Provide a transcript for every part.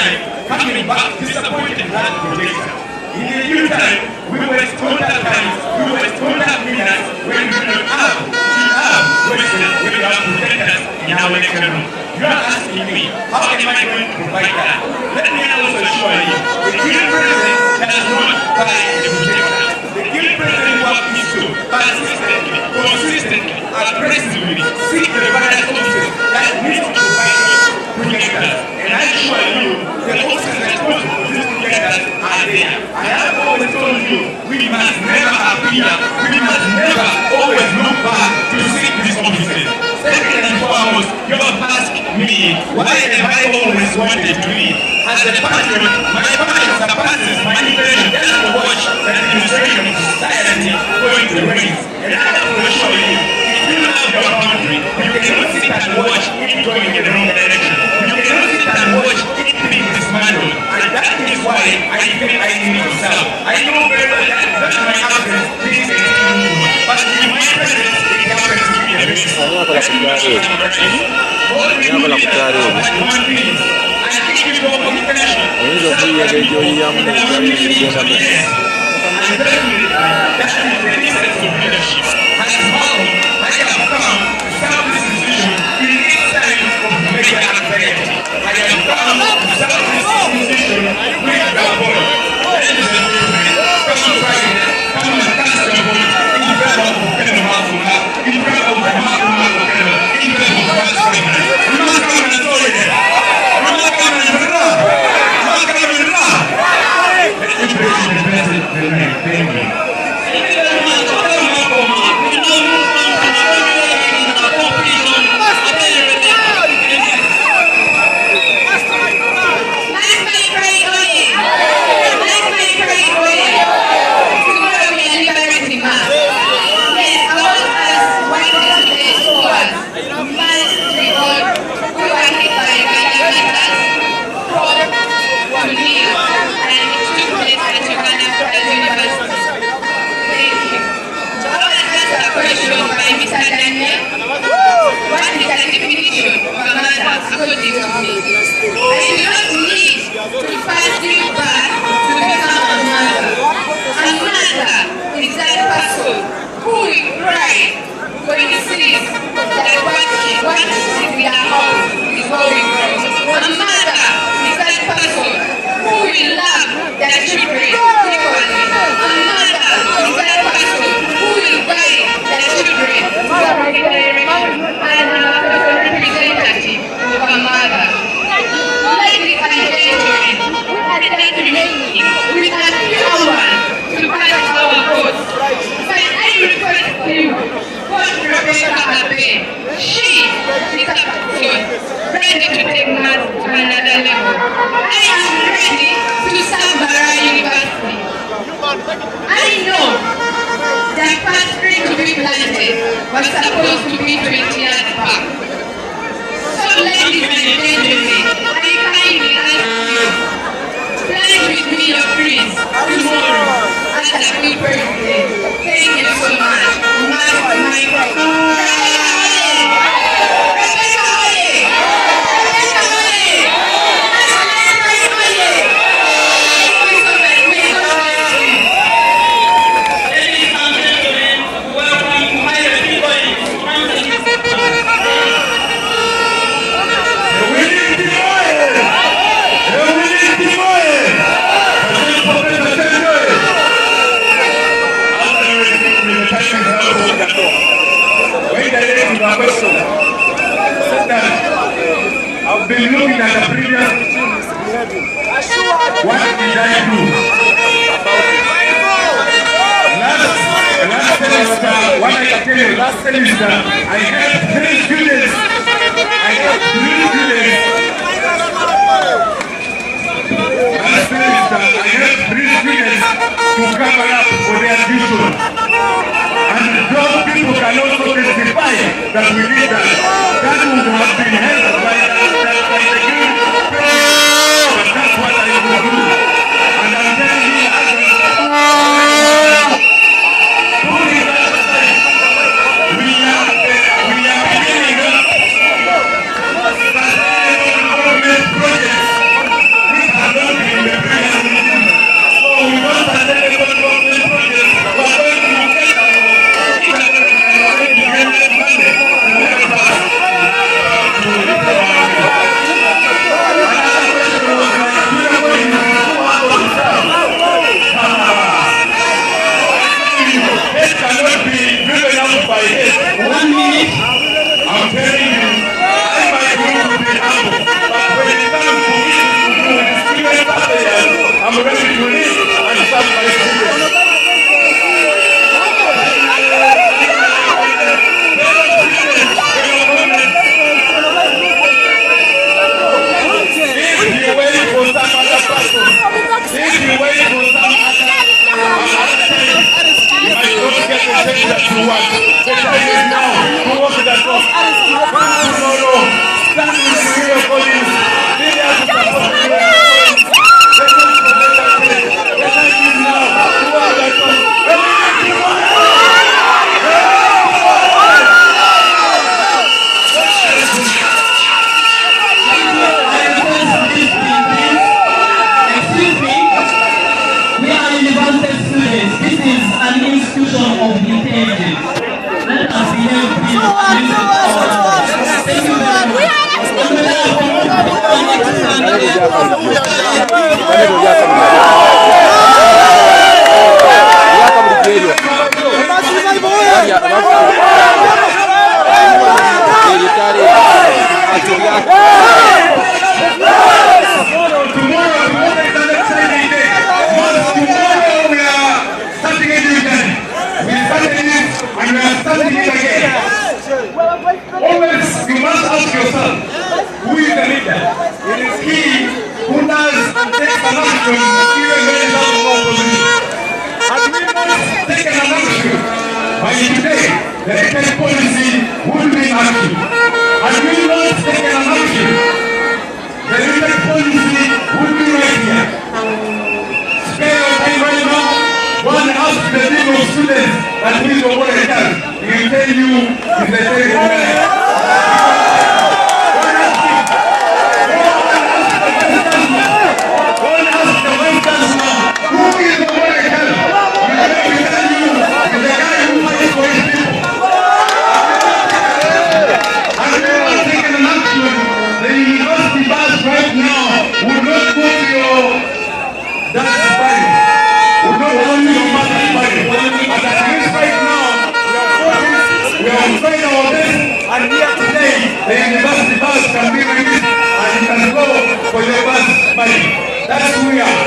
time, coming back disappointed that projector. In the new time, we were total times, we were total winners when we don't have, we have projectors in our lecture room. You are asking me, how am I going to provide that? Let me also assure you, the guild president does not buy the projector. The guild president works is to persistently, consistently, aggressively seek the various offices that need to provide projectors. And I assure you, the offices responsible for these projectors are there. I have always told you, we must never appear, we must never always look back to seek these offices. Second and foremost, you have asked me, why have I always wanted to lead? As a patron, my passion surpasses my intention just to watch the administration of society going to raise. And I have to assure you, if you love your country, you cannot sit and watch it going in the wrong direction. You cannot sit and watch it being dismantled. And that is why I feel I need to serve. I know very well that my absence brings a movement. But in my presence, it happens to be a mission. Was supposed to be 20 years back. So ladies and gentlemen, I kindly ask you, pledge with me your dreams tomorrow as a good birthday. Thank you so much. I've been looking at the previous. What did I do? Last semester, what I can tell you, last semester, I had 3 students. Last semester, I had 3 students to cover up for their tuition. And those people can also testify that we did that. That would have been helped by the guild. But that's what I will do. And I'm telling you, we are beginning take some action even when it's out of opposition? Have we not taken an action by today the elected policy would be active? Have we not taken an action? The elected policy would be right here. Spare your time right now. One ask the dean of students that he is over the camp. He will tell you if they take it away. And here today, the university bus can be released and you can go for your bus money. That's who we are.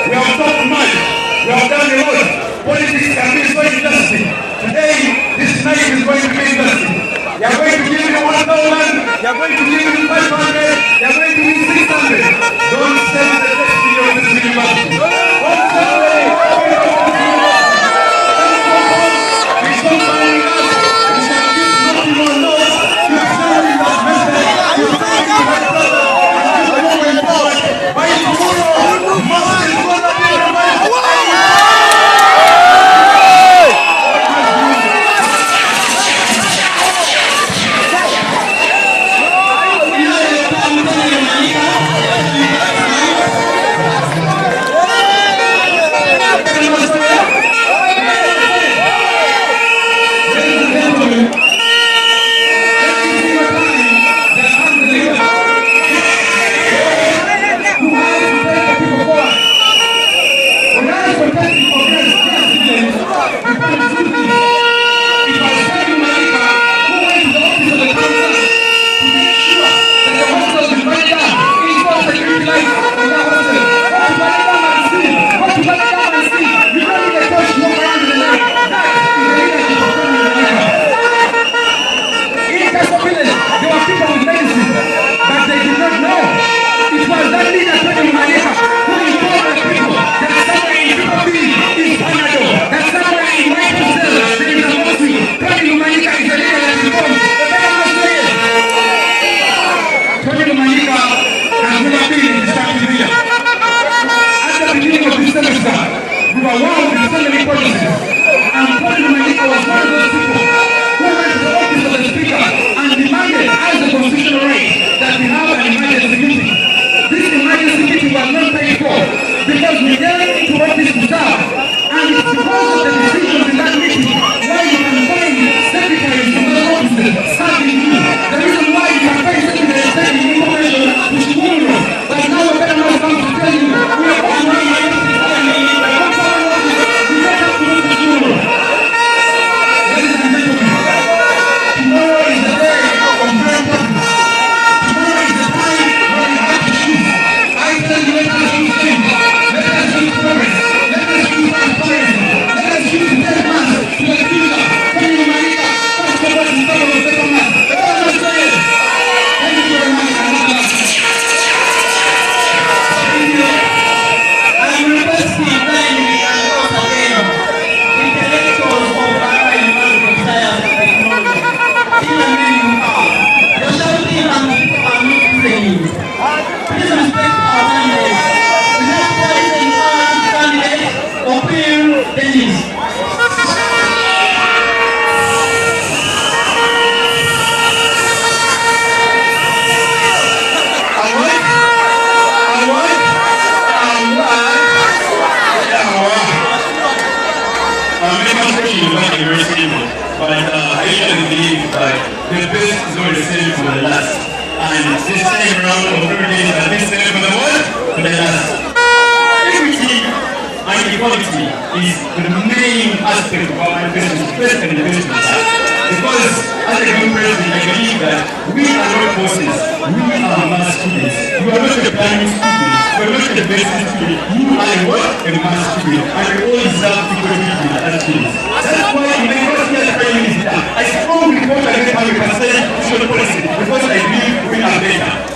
We have talked much. We have done a lot. Politics can be so interesting. Today, this night is going to be interesting. You are going to give me 1,000. You are going to give me 500. You are going to give me 600. Don't send the destiny of this university. Don't send the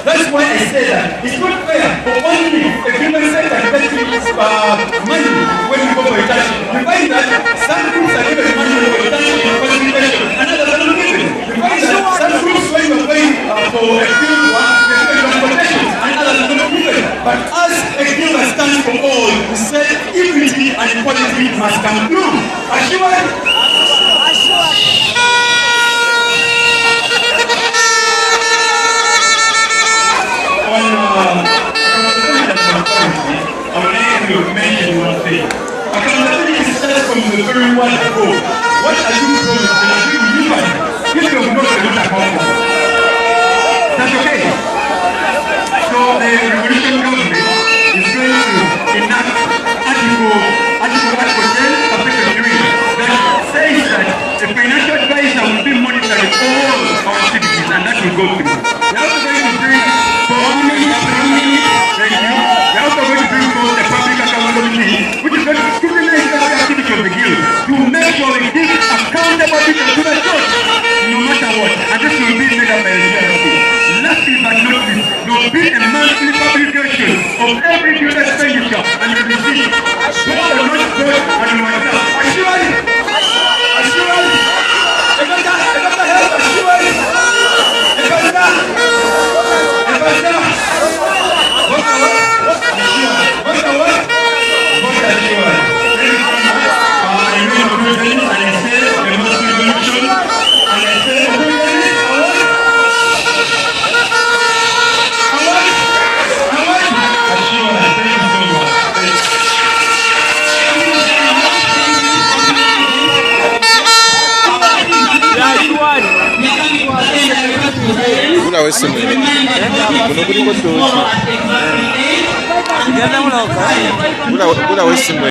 That's why I say that it's not fair for only a human sector investing money when you go for a tax. You find that some groups are given money for a tax contribution, and others are not given. You find that some groups when you're going for a field work, you're given transportation, and others are not given. But as a group that stands for all, we say equity and equality must come through. I would like to mention one thing. Accountability starts from the very word go. What are you doing? And I think you guys, if you know what you're accountable. That's okay. So the revolution government is going to enact Article 10, Section 3 that says that the financial advisor will be monitoring all our activities, and that will go through. We are also going to bring which is going to stimulate every activity of the guild to make sure we give accountability to the church, no matter what. And this will be made up by the GRC. Lastly but not least, there will be a monthly publication of every guild expenditure and the receipt. Those are not good and myself. Ula